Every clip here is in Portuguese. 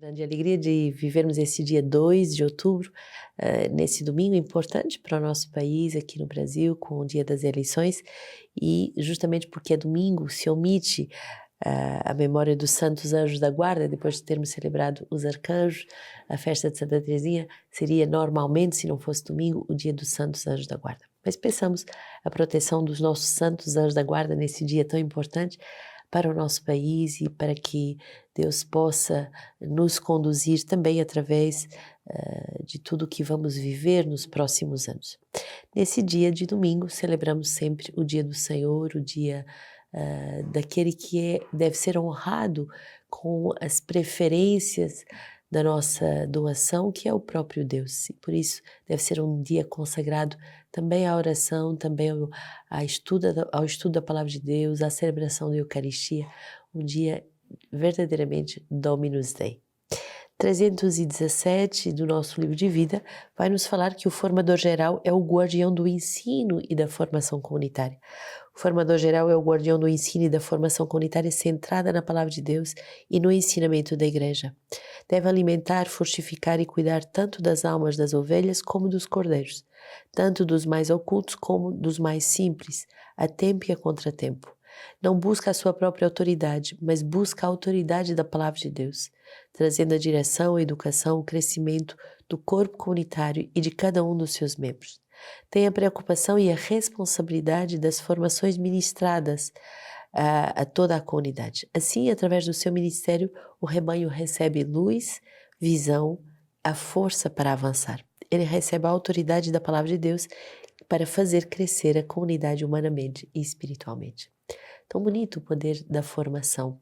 Grande alegria de vivermos esse dia 2 de outubro, nesse domingo importante para o nosso país, aqui no Brasil, com o dia das eleições, e justamente porque é domingo, se omite a memória dos santos anjos da guarda, depois de termos celebrado os arcanjos, a festa de Santa Teresinha, seria normalmente, se não fosse domingo, o dia dos santos anjos da guarda. Mas pensamos a proteção dos nossos santos anjos da guarda nesse dia tão importante para o nosso país e para que Deus possa nos conduzir também através de tudo que vamos viver nos próximos anos. Nesse dia de domingo, celebramos sempre o dia do Senhor, o dia daquele que deve ser honrado com as preferências da nossa doação, que é o próprio Deus. E por isso deve ser um dia consagrado também à oração, também ao estudo da Palavra de Deus, à celebração da Eucaristia, um dia verdadeiramente Dominus Dei. 317 do nosso livro de vida vai nos falar que o formador geral é o guardião do ensino e da formação comunitária. O formador geral é o guardião do ensino e da formação comunitária centrada na Palavra de Deus e no ensinamento da Igreja. Deve alimentar, fortificar e cuidar tanto das almas das ovelhas como dos cordeiros, tanto dos mais ocultos como dos mais simples, a tempo e a contratempo. Não busca a sua própria autoridade, mas busca a autoridade da Palavra de Deus, trazendo a direção, a educação, o crescimento do corpo comunitário e de cada um dos seus membros. Tem a preocupação e a responsabilidade das formações ministradas a toda a comunidade. Assim, através do seu ministério, o rebanho recebe luz, visão, a força para avançar. Ele recebe a autoridade da Palavra de Deus para fazer crescer a comunidade humanamente e espiritualmente. Tão bonito o poder da formação,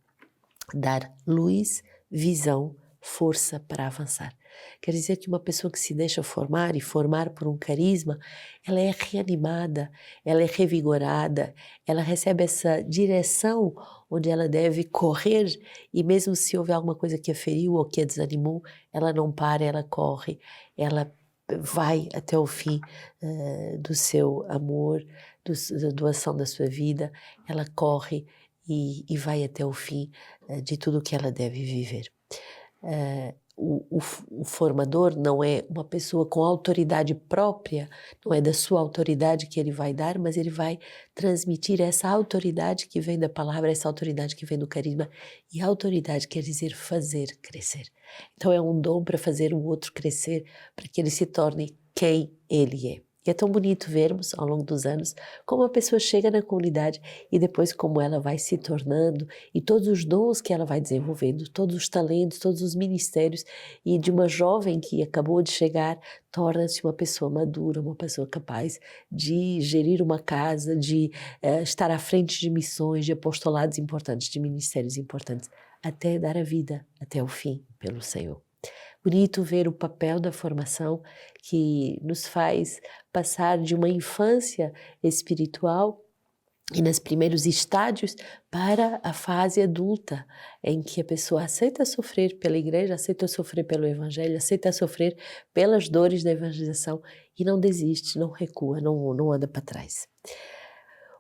dar luz, visão, força para avançar. Quer dizer que uma pessoa que se deixa formar e formar por um carisma, ela é reanimada, ela é revigorada, ela recebe essa direção onde ela deve correr e mesmo se houver alguma coisa que a feriu ou que a desanimou, ela não para, ela corre, ela vai até o fim do seu amor, da doação da sua vida, ela corre e vai até o fim de tudo que ela deve viver. O formador não é uma pessoa com autoridade própria, não é da sua autoridade que ele vai dar, mas ele vai transmitir essa autoridade que vem da palavra, essa autoridade que vem do carisma, e autoridade quer dizer fazer crescer. Então é um dom para fazer o outro crescer, para que ele se torne quem ele é. E é tão bonito vermos, ao longo dos anos, como a pessoa chega na comunidade e depois como ela vai se tornando e todos os dons que ela vai desenvolvendo, todos os talentos, todos os ministérios, e de uma jovem que acabou de chegar, torna-se uma pessoa madura, uma pessoa capaz de gerir uma casa, de estar à frente de missões, de apostolados importantes, de ministérios importantes, até dar a vida até o fim pelo Senhor. Bonito ver o papel da formação que nos faz passar de uma infância espiritual e nos primeiros estádios para a fase adulta, em que a pessoa aceita sofrer pela igreja, aceita sofrer pelo evangelho, aceita sofrer pelas dores da evangelização e não desiste, não recua, não anda para trás.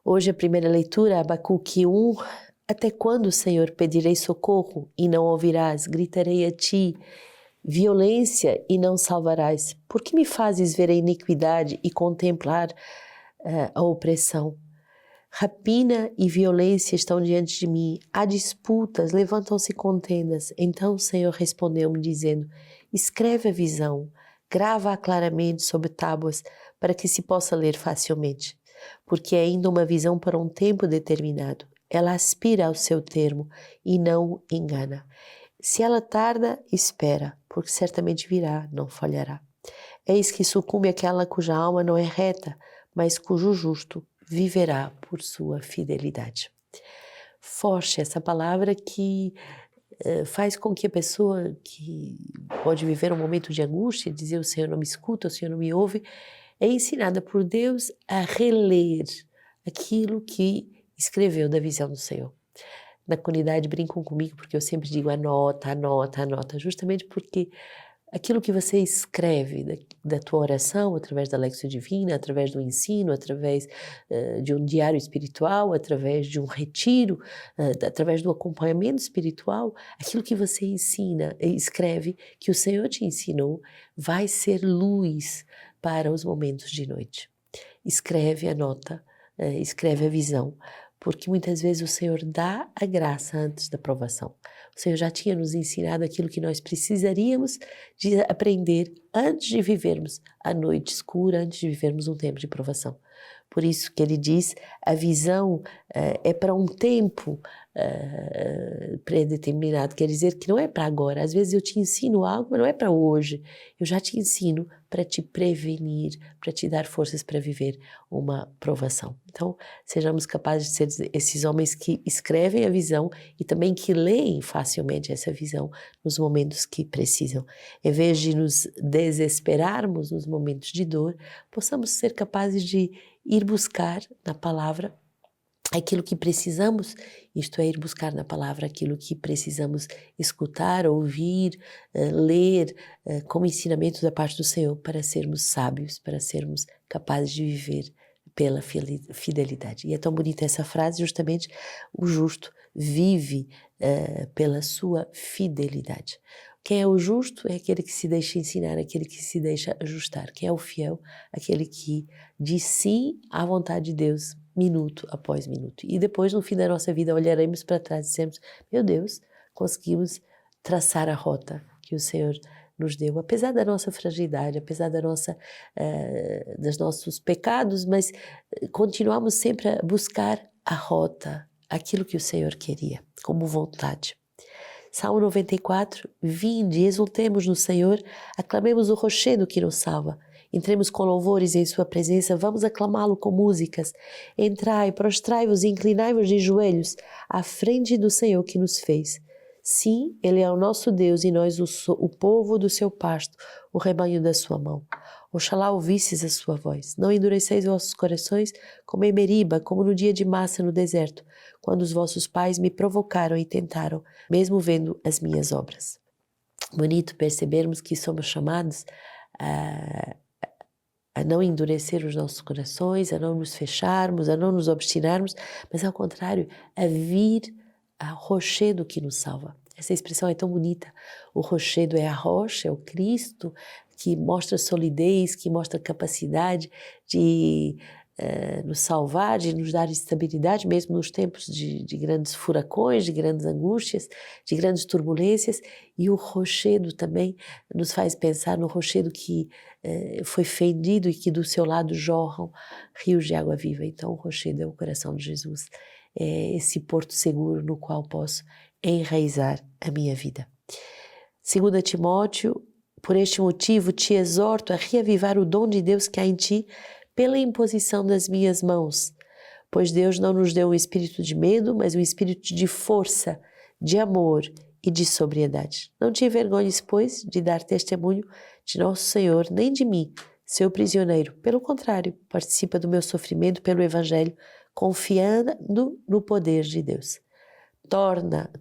Hoje a primeira leitura, Abacuque 1, até quando, Senhor, pedirei socorro e não ouvirás? Gritarei a ti, violência e não salvarás. Por que me fazes ver a iniquidade e contemplar a opressão? Rapina e violência estão diante de mim, há disputas, levantam-se contendas. Então o Senhor respondeu-me dizendo, escreve a visão, grava-a claramente sobre tábuas, para que se possa ler facilmente. Porque é ainda uma visão para um tempo determinado. Ela aspira ao seu termo e não engana. Se ela tarda, espera, porque certamente virá, não falhará. Eis que sucumbe aquela cuja alma não é reta, mas cujo justo viverá por sua fidelidade. Forte essa palavra que faz com que a pessoa que pode viver um momento de angústia, dizer o Senhor não me escuta, o Senhor não me ouve, é ensinada por Deus a reler aquilo que escreveu da visão do Senhor. Na comunidade brincam comigo porque eu sempre digo anota, anota, anota, justamente porque aquilo que você escreve da tua oração, através da Lexio Divina, através do ensino, através de um diário espiritual, através de um retiro, através do acompanhamento espiritual, aquilo que você ensina, escreve, que o Senhor te ensinou, vai ser luz para os momentos de noite. Escreve, anota, escreve a visão, porque muitas vezes o Senhor dá a graça antes da provação. O Senhor já tinha nos ensinado aquilo que nós precisaríamos de aprender antes de vivermos a noite escura, antes de vivermos um tempo de provação. Por isso que ele diz, a visão é para um tempo predeterminado, quer dizer que não é para agora. Às vezes eu te ensino algo, mas não é para hoje. Eu já te ensino para te prevenir, para te dar forças para viver uma provação. Então, sejamos capazes de ser esses homens que escrevem a visão e também que leem facilmente essa visão nos momentos que precisam. Em vez de nos desesperarmos nos momentos de dor, possamos ser capazes de ir buscar na palavra aquilo que precisamos, isto é, ir buscar na palavra aquilo que precisamos escutar, ouvir, ler, como ensinamento da parte do Senhor, para sermos sábios, para sermos capazes de viver pela fidelidade. E é tão bonita essa frase, justamente, o justo vive pela sua fidelidade. Quem é o justo é aquele que se deixa ensinar, aquele que se deixa ajustar. Quem é o fiel? Aquele que diz sim à vontade de Deus, minuto após minuto. E depois, no fim da nossa vida, olharemos para trás e dizemos, meu Deus, conseguimos traçar a rota que o Senhor nos deu, apesar da nossa fragilidade, apesar dos nossos pecados, mas continuamos sempre a buscar a rota, aquilo que o Senhor queria, como vontade. Salmo 94, vinde, exultemos no Senhor, aclamemos o rochedo que nos salva. Entremos com louvores em sua presença, vamos aclamá-lo com músicas. Entrai, prostrai-vos e inclinai-vos de joelhos à frente do Senhor que nos fez. Sim, Ele é o nosso Deus e nós o povo do seu pasto, o rebanho da sua mão. Oxalá ouvisses a sua voz. Não endureceis vossos corações como em Meriba, como no dia de Massa no deserto, quando os vossos pais me provocaram e tentaram, mesmo vendo as minhas obras. Bonito percebermos que somos chamados a não endurecer os nossos corações, a não nos fecharmos, a não nos obstinarmos, mas ao contrário, a vir ao rochedo que nos salva. Essa expressão é tão bonita. O rochedo é a rocha, é o Cristo, que mostra solidez, que mostra capacidade de nos salvar, de nos dar estabilidade, mesmo nos tempos de grandes furacões, de grandes angústias, de grandes turbulências. E o rochedo também nos faz pensar no rochedo que foi fendido e que do seu lado jorram rios de água viva. Então o rochedo é o coração de Jesus, é esse porto seguro no qual posso enraizar a minha vida. 2 Timóteo, por este motivo te exorto a reavivar o dom de Deus que há em ti pela imposição das minhas mãos, pois Deus não nos deu um espírito de medo, mas um espírito de força, de amor e de sobriedade. Não te envergonhes, pois, de dar testemunho de nosso Senhor, nem de mim, seu prisioneiro. Pelo contrário, participa do meu sofrimento pelo Evangelho, confiando no poder de Deus.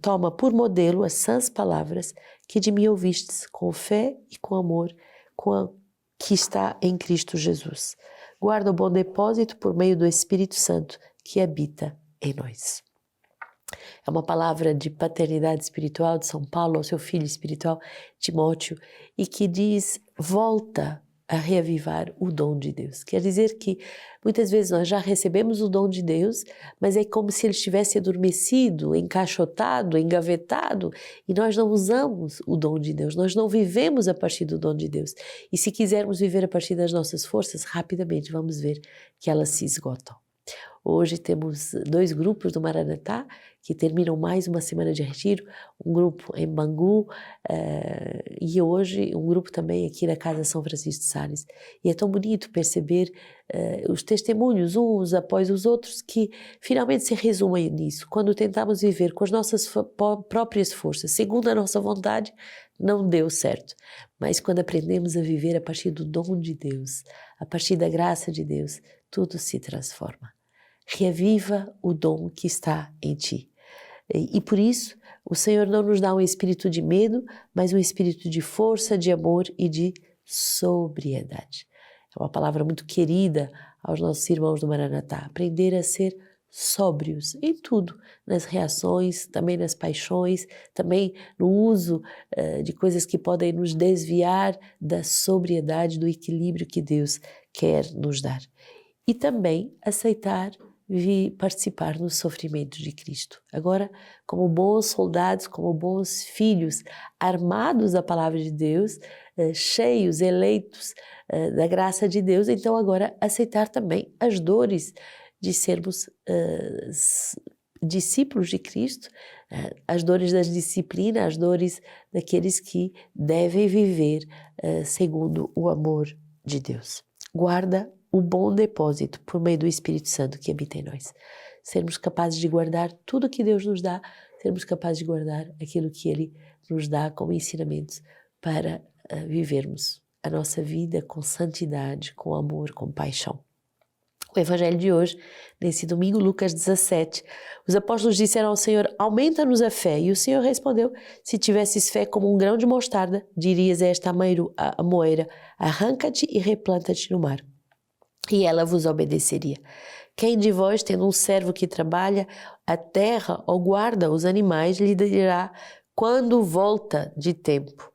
Toma por modelo as sãs palavras que de mim ouvistes, com fé e com amor, que está em Cristo Jesus. Guarda o bom depósito por meio do Espírito Santo que habita em nós. É uma palavra de paternidade espiritual de São Paulo ao seu filho espiritual Timóteo e que diz, volta a reavivar o dom de Deus. Quer dizer que muitas vezes nós já recebemos o dom de Deus, mas é como se ele estivesse adormecido, encaixotado, engavetado, e nós não usamos o dom de Deus, nós não vivemos a partir do dom de Deus. E se quisermos viver a partir das nossas forças, rapidamente vamos ver que elas se esgotam. Hoje temos 2 grupos do Maranatá que terminam mais uma semana de retiro, um grupo em Bangu e hoje um grupo também aqui na Casa São Francisco de Sales. E é tão bonito perceber os testemunhos uns após os outros que finalmente se resumem nisso. Quando tentamos viver com as nossas próprias forças, segundo a nossa vontade, não deu certo. Mas quando aprendemos a viver a partir do dom de Deus, a partir da graça de Deus, tudo se transforma. Reaviva o dom que está em ti. E por isso, o Senhor não nos dá um espírito de medo, mas um espírito de força, de amor e de sobriedade. É uma palavra muito querida aos nossos irmãos do Maranatá. Aprender a ser sóbrios em tudo, nas reações, também nas paixões, também no uso de coisas que podem nos desviar da sobriedade, do equilíbrio que Deus quer nos dar. E também aceitar participar no sofrimento de Cristo. Agora, como bons soldados, como bons filhos, armados da palavra de Deus, cheios, eleitos da graça de Deus, então agora aceitar também as dores de sermos discípulos de Cristo, as dores da disciplina, as dores daqueles que devem viver segundo o amor de Deus. Guarda o bom depósito por meio do Espírito Santo que habita em nós. Sermos capazes de guardar tudo que Deus nos dá, sermos capazes de guardar aquilo que Ele nos dá como ensinamentos para vivermos a nossa vida com santidade, com amor, com paixão. O Evangelho de hoje, nesse domingo, Lucas 17, os apóstolos disseram ao Senhor, aumenta-nos a fé. E o Senhor respondeu, se tivesses fé como um grão de mostarda, dirias a esta moeira, arranca-te e replanta-te no mar. E ela vos obedeceria. Quem de vós, tendo um servo que trabalha a terra ou guarda os animais, lhe dirá, quando volta de tempo,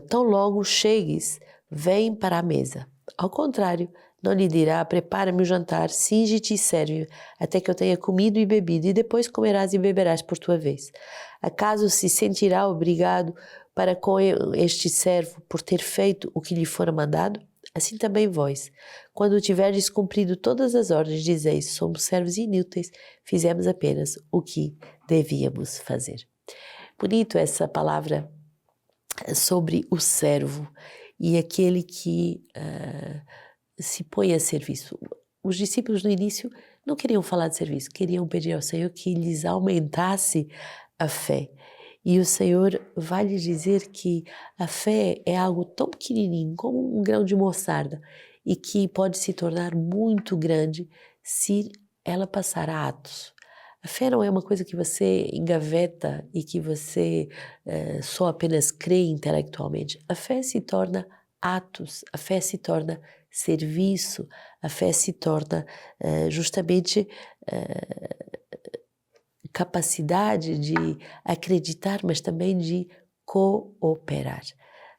tão logo chegues, vem para a mesa. Ao contrário, não lhe dirá, prepara-me o jantar, singe-te e serve-me, até que eu tenha comido e bebido, e depois comerás e beberás por tua vez. Acaso se sentirá obrigado para com este servo por ter feito o que lhe fora mandado? Assim também vós, quando tiverdes cumprido todas as ordens, dizeis, somos servos inúteis, fizemos apenas o que devíamos fazer. Bonito essa palavra sobre o servo e aquele que se põe a serviço. Os discípulos no início não queriam falar de serviço, queriam pedir ao Senhor que lhes aumentasse a fé. E o Senhor vai lhes dizer que a fé é algo tão pequenininho como um grão de mostarda e que pode se tornar muito grande se ela passar a atos. A fé não é uma coisa que você engaveta e que você só apenas crê intelectualmente. A fé se torna atos, a fé se torna serviço, a fé se torna justamente capacidade de acreditar, mas também de cooperar.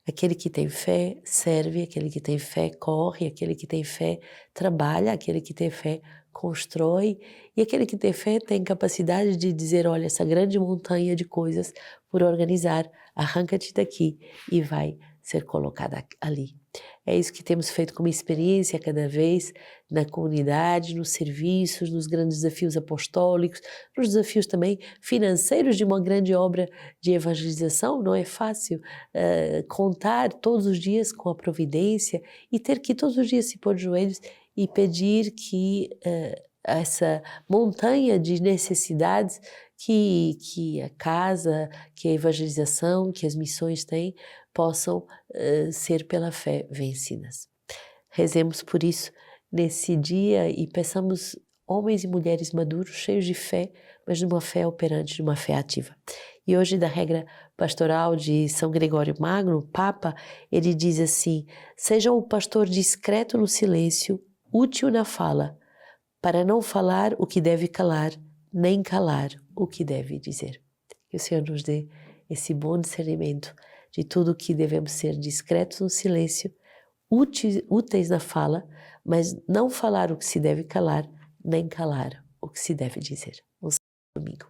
Aquele que tem fé serve, aquele que tem fé corre, aquele que tem fé trabalha, aquele que tem fé constrói e aquele que tem fé tem capacidade de dizer, olha, essa grande montanha de coisas por organizar, arranca-te daqui e vai ser colocada ali. É isso que temos feito como experiência cada vez na comunidade, nos serviços, nos grandes desafios apostólicos, nos desafios também financeiros de uma grande obra de evangelização. Não é fácil contar todos os dias com a providência e ter que todos os dias se pôr de joelhos e pedir que essa montanha de necessidades que a casa, que a evangelização, que as missões têm, possam ser pela fé vencidas. Rezemos por isso nesse dia e peçamos homens e mulheres maduros, cheios de fé, mas de uma fé operante, de uma fé ativa. E hoje, da regra pastoral de São Gregório Magno, o Papa, ele diz assim, seja o pastor discreto no silêncio, útil na fala, para não falar o que deve calar, nem calar o que deve dizer. Que o Senhor nos dê esse bom discernimento de tudo o que devemos ser discretos no silêncio, úteis na fala, mas não falar o que se deve calar, nem calar o que se deve dizer. Um domingo.